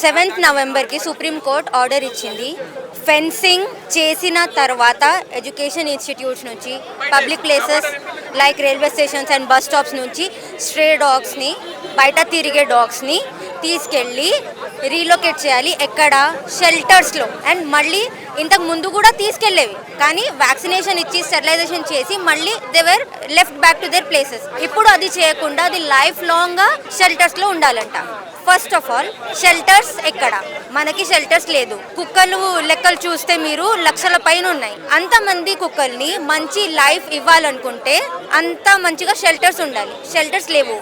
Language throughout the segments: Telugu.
7th నవంబర్కి సుప్రీంకోర్టు ఆర్డర్ ఇచ్చింది. ఫెన్సింగ్ చేసిన తర్వాత ఎడ్యుకేషన్ ఇన్స్టిట్యూట్స్ నుంచి, public places like railway stations and bus stops నుంచి స్ట్రే డాగ్స్ని, బయట తిరిగే డాగ్స్ని తీసుకెళ్ళి రీలొకేట్ చేయాలి. ఎక్కడ? షెల్టర్స్లో. అండ్ మళ్ళీ ఇంతకు ముందు కూడా తీసుకెళ్లేవి, కానీ వ్యాక్సినేషన్ ఇచ్చి స్టెరిలైజేషన్ చేసి మళ్ళీ they were left back to their places. ఇప్పుడు అది చేయకుండా అది లైఫ్ లాంగ్గా షెల్టర్స్లో ఉండాలంట. ఫస్ట్ ఆఫ్ ఆల్ షెల్టర్స్ ఎక్కడ? మనకి షెల్టర్స్ లేదు. కుక్కలు లెక్కలు చూస్తే మీరు లక్షల పైన ఉన్నాయి. అంతమంది కుక్కల్ని మంచి లైఫ్ ఇవ్వాలనుకుంటే అంత మంచిగా షెల్టర్స్ ఉండాలి. షెల్టర్స్ లేవు.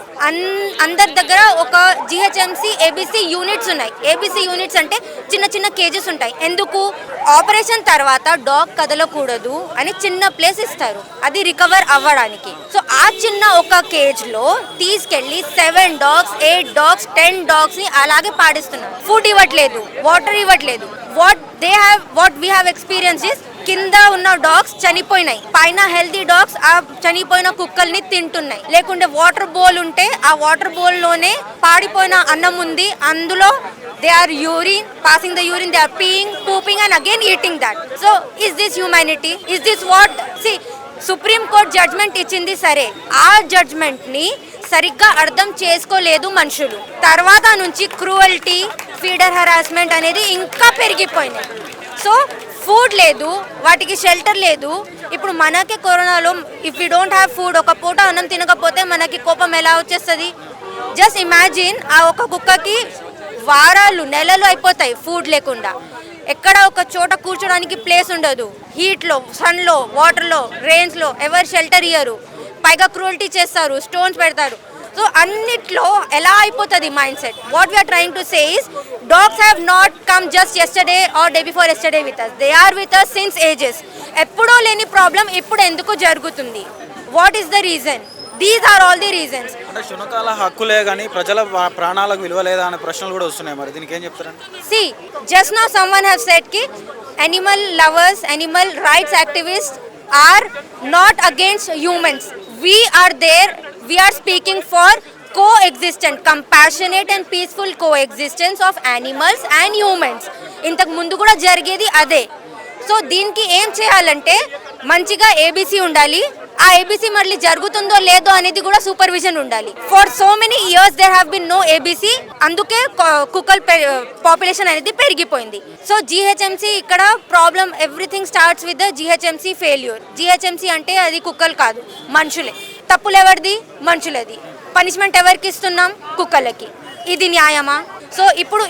అందరి దగ్గర ఒక జిహెచ్ఎంసి ఏబిసి యూనిట్స్ ఉన్నాయి. ఏబిసి యూనిట్స్ అంటే చిన్న చిన్న కేజెస్ ఉంటాయి. ఎందుకు? ఆపరేషన్ తర్వాత డాగ్ కదలకూడదు అని చిన్న ప్లేస్ ఇస్తారు, అది రికవర్ అవ్వడానికి. సో ఆ చిన్న ఒక కేజ్ లో తీసుకెళ్లి 7 dogs, 8 dogs, 10 dogs ని అలాగే పాడిస్తున్నారు. ఫుడ్ ఇవ్వట్లేదు, వాటర్ ఇవ్వట్లేదు. What we have experience is కింద ఉన్న డాగ్స్ చనిపోయినాయి, పైన హెల్తీ డాగ్స్ ఆ చనిపోయిన కుక్కల్ని తింటున్నాయి. లేకుంటే వాటర్ బౌల్ ఉంటే ఆ వాటర్ బౌల్ లోనే పాడిపోయిన అన్నం ఉంది, అందులో they are passing the urine, they are peeing, pooping and again eating that. So is this humanity? Is this what? See, Supreme Court judgement ఇచ్చింది సరే, ఆ జడ్జ్మెంట్ ని సరిగ్గా అర్థం చేసుకోలేదు మనుషులు. తర్వాత నుంచి క్రూయల్టీ, ఫీడర్ హరాస్మెంట్ అనేది ఇంకా పెరిగిపోయింది. సో ఫుడ్ లేదు, వాటికి షెల్టర్ లేదు. ఇప్పుడు మనకే కరోనాలో if you don't have food, ఒక పూట అన్నం తినకపోతే మనకి కోపం ఎలా వచ్చేస్తుంది? జస్ట్ ఇమాజిన్, ఆ ఒక కుక్కకి వారాలు నెలలు అయిపోతాయి ఫుడ్ లేకుండా. ఎక్కడ ఒక చోట కూర్చోడానికి ప్లేస్ ఉండదు. హీట్లో, సన్లో, వాటర్లో, రెయిన్స్లో ఎవరు షెల్టర్ ఇయ్యరు. పైగా క్రూయల్టీ చేస్తారు, స్టోన్స్ పెడతారు. సో అన్నిట్లో ఎలా అయిపోతుంది mind set? What we are trying to say is dogs have not come just yesterday or day before yesterday with us. They are with us since ages. ఎప్పుడో లేని ప్రాబ్లం ఇప్పుడు ఎందుకు జరుగుతుంది? What is the reason? These are all the reasons. అంటే శునకాల హక్కులే కానీ ప్రజల ప్రాణాలకు విలువ లేదా అనే ప్రశ్నలు కూడా వస్తున్నాయి. మరి దీనికి ఏం చెప్తారండి? See, just now someone have said ki animal lovers, animal rights activists are not against humans. We are there, we are speaking for coexistence, compassionate and peaceful coexistence of animals and humans. ఇంతకు ముందు కూడా జరిగేది అదే. సో దీనికి ఏం చేయాలంటే మంచిగా ఏబీసీ ఉండాలి. ఆ ఏబీసీ మళ్ళీ జరుగుతుందో లేదో అనేది కూడా సూపర్విజన్ ఉండాలి. For so many years there have been no ABC. అందుకే కుక్కల పాపులేషన్ అనేది పెరిగిపోయింది. సో జిహెచ్ఎంసీ ఇక్కడ problem, everything starts with the GHMC failure. GHMC అంటే అది కుక్కలు కాదు, మనుషులే. తప్పులు ఎవరిది? మనుషులది. పనిష్మెంట్ ఎవరికి ఇస్తున్నాం? కుక్కలకి. ఇది న్యాయమా? సో ఇప్పుడు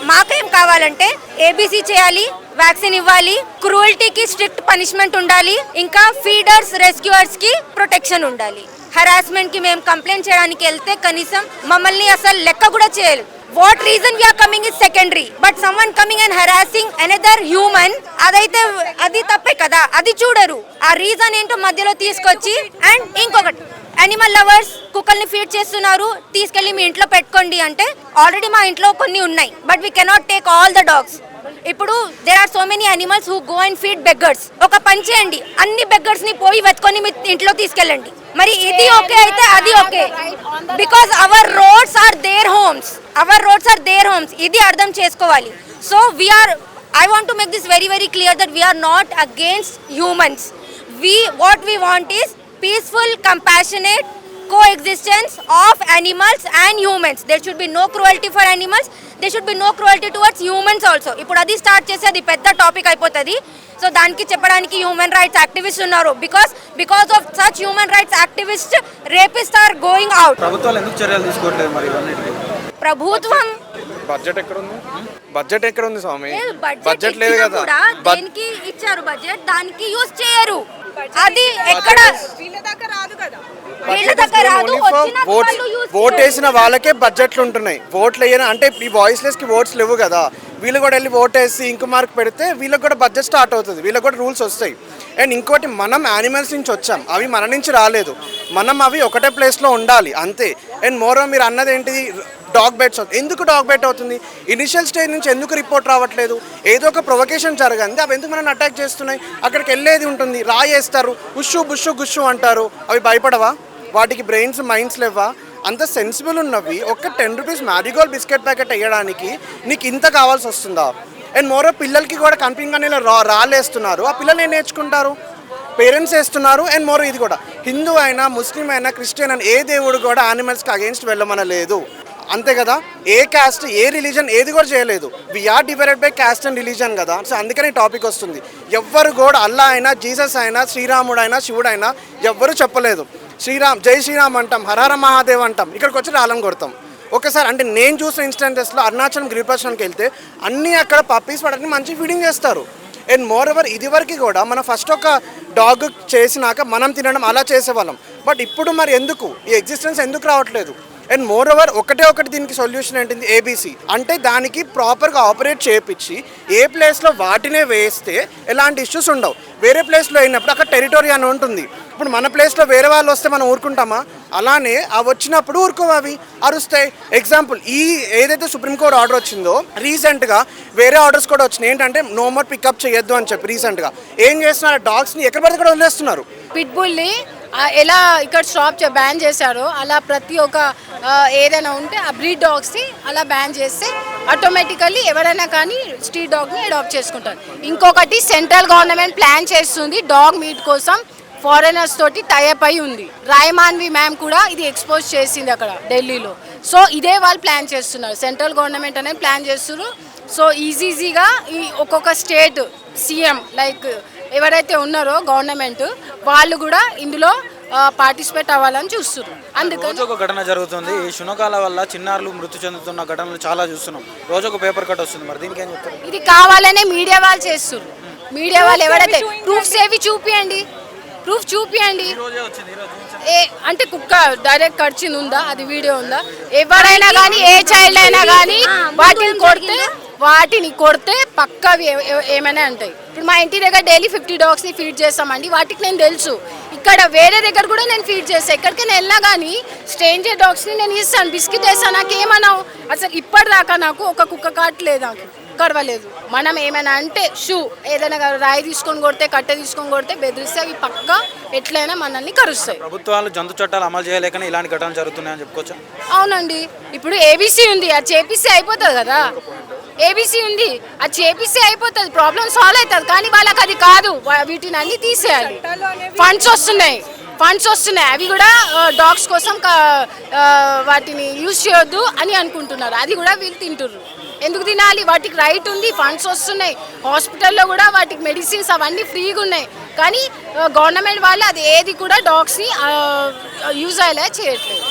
మాకేం కావాలంటే ఏబీసీ చేయాలి, వ్యాక్సిన్ ఇవ్వాలి, క్రూయల్టీకి స్ట్రిక్ట్ పనిష్మెంట్ ఉండాలి, ఇంకా ఫీడర్స్, రెస్క్యూవర్స్ కి ప్రొటెక్షన్ ఉండాలి. హరాస్మెంట్ కి మేము కంప్లైంట్ చేయడానికి వెళ్తే కనీసం మమ్మల్ని అసలు లెక్క కూడా చేయలేదు. What reason we're coming is secondary, but someone coming and harassing another human, అదైతే అది తప్పే కదా, అది చూడరు. ఆ రీజన్ ఏంటో మధ్యలో తీసుకొచ్చి, అండ్ ఇంకొకటి యానిమల్ లవర్స్ కుక్కల్ని ఫీడ్ చేస్తున్నారు, తీసుకెళ్లి మీ ఇంట్లో పెట్టుకోండి అంటే ఆల్రెడీ మా ఇంట్లో కొన్ని ఉన్నాయి, but we cannot take all the dogs. ఇప్పుడు there are so many animals who go and feed beggars. ఒక పని చేయండి, అన్ని బెగ్గర్స్ ని పోయి వెతుకొని మీ ఇంట్లో తీసుకెళ్ళండి. మరి ఇది ఓకే అయితే అది okay, because our roads are their homes, ఇది అర్థం చేసుకోవాలి. So I want to make this very very clear that we are not against humans. What we want is peaceful, compassionate coexistence of animals and humans. There should be no cruelty for animals, there should be no cruelty towards humans also. ఇప్పుడు అది స్టార్ట్ చేసి అది పెద్ద టాపిక్ అయిపోతుంది. సో దానికి చెప్పడానికి హ్యూమన్ రైట్స్ యాక్టివిస్ట్ ఉన్నారు. Because of such human rights activist rapist are going out. ప్రభుత్వాలు ఎందుకు చర్యలు తీసుకోవట్లేదు మరి ఇవన్నిటికీ? ప్రభుత్వం బడ్జెట్ ఎక్కడ ఉంది స్వామి? బడ్జెట్ లేదు కదా. దేనికి ఇచ్చారు బడ్జెట్? దానికి యూజ్ చేయరు. అది ఎక్కడ వీళ్ళ దగ్గర రాదు కదా. ఓట్ వేసిన వాళ్ళకే బడ్జెట్లు ఉంటున్నాయి. ఓట్లు వేయన అంటే ఈ వాయిస్లెస్ కి ఓట్స్ లేవు కదా, వీళ్ళు కూడా వెళ్ళి ఓట్ వేసి ఇంకో మార్క్ పెడితే వీళ్ళకి కూడా బడ్జెట్ స్టార్ట్ అవుతుంది, వీళ్ళకి కూడా రూల్స్ వస్తాయి. అండ్ ఇంకోటి, మనం యానిమల్స్ నుంచి వచ్చాం, అవి మన నుంచి రాలేదు. మనం అవి ఒకటే ప్లేస్లో ఉండాలి అంతే. అండ్ మోరో మీరు అన్నది ఏంటిది, డాగ్ బైట్స్ అవుతుంది. ఎందుకు డాగ్ బైట్ అవుతుంది? ఇనిషియల్ స్టేజ్ నుంచి ఎందుకు రిపోర్ట్ రావట్లేదు? ఏదో ఒక ప్రొవకేషన్ జరగంది, అవి ఎందుకు మనం అటాక్ చేస్తున్నాయి? అక్కడికి వెళ్ళేది ఉంటుంది, రాయేస్తారు, ఉషు బుషు గుషు అంటారు. అవి భయపడవా? వాటికి బ్రెయిన్స్ మైండ్స్ లేవా? అంత సెన్సిబుల్ ఉన్నవి ఒక 10 రూపీస్ మ్యారీగోల్డ్ బిస్కెట్ ప్యాకెట్ వేయడానికి నీకు ఇంత కావాల్సి వస్తుందా? అండ్ మోరో పిల్లలకి కూడా కనిపించగానే రాళ్ళేస్తున్నారు. ఆ పిల్లలు ఏం నేర్చుకుంటారు? పేరెంట్స్ వేస్తున్నారు. అండ్ మోరో ఇది కూడా హిందూ అయినా ముస్లిం అయినా క్రిస్టియన్ అయినా ఏ దేవుడు కూడా యానిమల్స్కి అగేన్స్ట్ వెళ్ళమనలేదు, అంతే కదా? ఏ క్యాస్ట్ ఏ రిలీజన్ ఏది కూడా చేయలేదు. We're divided by caste and religion కదా. సో అందుకని టాపిక్ వస్తుంది. ఎవ్వరు కూడా అల్లా అయినా జీసస్ అయినా శ్రీరాముడు అయినా శివుడు అయినా ఎవ్వరూ చెప్పలేదు జై శ్రీరామ్ అంటాం, హరహర మహాదేవ్ అంటాం, ఇక్కడికి వచ్చి రాళ్ళని కొడతాం. ఒకసారి అంటే నేను చూసిన ఇన్స్టెన్సెస్లో అరుణాచలం గిరిప్రదర్శనకి వెళ్తే అన్నీ అక్కడ పప్పీస్ పడని మంచి ఫీడింగ్ చేస్తారు. అండ్ మోర్ ఓవర్ ఇదివరకు కూడా మనం ఫస్ట్ ఒక డాగ్ చేసినాక మనం తినడం అలా చేసేవాళ్ళం. బట్ ఇప్పుడు మరి ఎందుకు ఈ ఎగ్జిస్టెన్స్ ఎందుకు రావట్లేదు? అండ్ మోర్ ఓవర్ ఒకటి దీనికి సొల్యూషన్ ఏంటిది? ఏబీసీ అంటే దానికి ప్రాపర్గా ఆపరేట్ చేయించి ఏ ప్లేస్లో వాటినే వేస్తే ఎలాంటి ఇష్యూస్ ఉండవు. వేరే ప్లేస్లో అయినప్పుడు అక్కడ టెరిటరీ అని ఉంటుంది. ఇప్పుడు మన ప్లేస్లో వేరే వాళ్ళు వస్తే మనం ఊరుకుంటామా? అలానే అవి వచ్చినప్పుడు ఊరుకోవి, అరుస్తాయి. ఎగ్జాంపుల్ ఏదైతే సుప్రీంకోర్టు ఆర్డర్ వచ్చిందో రీసెంట్గా వేరే ఆర్డర్స్ కూడా వచ్చినాయి. ఏంటంటే నో మోర్ పికప్ చేయొద్దు అని చెప్పి రీసెంట్గా ఏం చేస్తున్నారు? డాగ్స్ని ఎక్కడ పడితే కూడా వదిలేస్తున్నారు. పిట్బుల్ని ఎలా ఇక్కడ స్టాప్ బ్యాన్ చేశారో అలా ప్రతి ఒక్క ఏదైనా ఉంటే ఆ బ్రీడ్ డాగ్స్ని అలా బ్యాన్ చేస్తే ఆటోమేటికల్లీ ఎవరైనా కానీ స్ట్రీట్ డాగ్ని అడాప్ట్ చేసుకుంటారు. ఇంకొకటి సెంట్రల్ గవర్నమెంట్ ప్లాన్ చేస్తుంది డాగ్ మీట్ కోసం ఫారెనర్స్ తోటి టైఅప్ అయి ఉంది. రాయమాన్వి మ్యామ్ కూడా ఇది ఎక్స్పోజ్ చేసింది అక్కడ ఢిల్లీలో. సో ఇదే వాళ్ళు ప్లాన్ చేస్తున్నారు, సెంట్రల్ గవర్నమెంట్ అనేది ప్లాన్ చేస్తున్నారు. సో ఈజీగా ఈ ఒక్కొక్క స్టేట్ సీఎం లైక్ ఎవరైతే ఉన్నారో గవర్నమెంట్ వాళ్ళు కూడా ఇందులో పార్టిసిపేట్ అవ్వాలని చూస్తున్నారు. అందుకని రోజు ఒక ఘటన జరుగుతుంది. ఈ శునకాల వల్ల చిన్నారులు మృతి చెందుతున్న ఘటనలు చాలా చూస్తున్నాం. రోజు ఒక పేపర్ కట్ వస్తుంది. మరి దీనికి ఏం చెప్తారు? ఇది కావాలనే మీడియా వాళ్ళు చేస్తున్నారు. మీడియా వాళ్ళు ఎవరైతే ప్రూఫ్స్ ఏవి చూపియండి, ప్రూఫ్ చూపియండి. అంటే కుక్క డైరెక్ట్ కడిచింది ఉందా, అది వీడియో ఉందా? ఎవరైనా కానీ ఏ చైల్డ్ అయినా కానీ వాటిని కొడితే పక్కవి ఏమైనా ఉంటాయి. ఇప్పుడు మా ఇంటి దగ్గర డైలీ 50 డాగ్స్ని ఫీడ్ చేస్తామండి. వాటికి నేను తెలుసు. ఇక్కడ వేరే దగ్గర కూడా నేను ఫీడ్ చేస్తాను. ఎక్కడికైనా వెళ్ళినా కానీ స్ట్రేంజర్ డాగ్స్ని నేను ఇస్తాను, బిస్కెట్ వేస్తాను. నాకు ఏమన్నావు అసలు ఇప్పటిదాకా నాకు ఒక కుక్క కాటలేదు, నాకు కరవలేదు. మనం ఏమైనా అంటే ఏదైనా రాయి తీసుకొని కొడితే కట్టె తీసుకొని కొడితే బెదిరిస్తే అవి పక్క ఎట్లయినా మనల్ని కరుస్తాయి. ప్రభుత్వాలు జంతు చట్టాలు అమలు చేయలేకనే ఇలాంటి ఘటనలు జరుగుతున్నాయని చెప్పుకోవచ్చు. అవునండి, ఇప్పుడు ఏబీసీ ఉంది, అది చేపిస్తే అయిపోతుంది కదా. ఏబీసీ ఉంది, అది చేపిస్తే అయిపోతుంది, ప్రాబ్లం సాల్వ్ అవుతుంది. కానీ వాళ్ళకి అది కాదు, వీటిని అన్ని తీసేయాలి. ఫండ్స్ వస్తున్నాయి, అవి కూడా డాగ్స్ కోసం వాటిని యూజ్ చేయొద్దు అని అనుకుంటున్నారు. అది కూడా వీళ్ళు తింటున్నారు. ఎందుకు తినాలి? వాటికి రైట్ ఉంది, ఫండ్స్ వస్తున్నాయి. హాస్పిటల్లో కూడా వాటికి మెడిసిన్స్ అవన్నీ ఫ్రీగా ఉన్నాయి. కానీ గవర్నమెంట్ వాళ్ళు అది ఏది కూడా డాగ్స్ని యూజ్ అయ్యేలా చేయట్లేదు.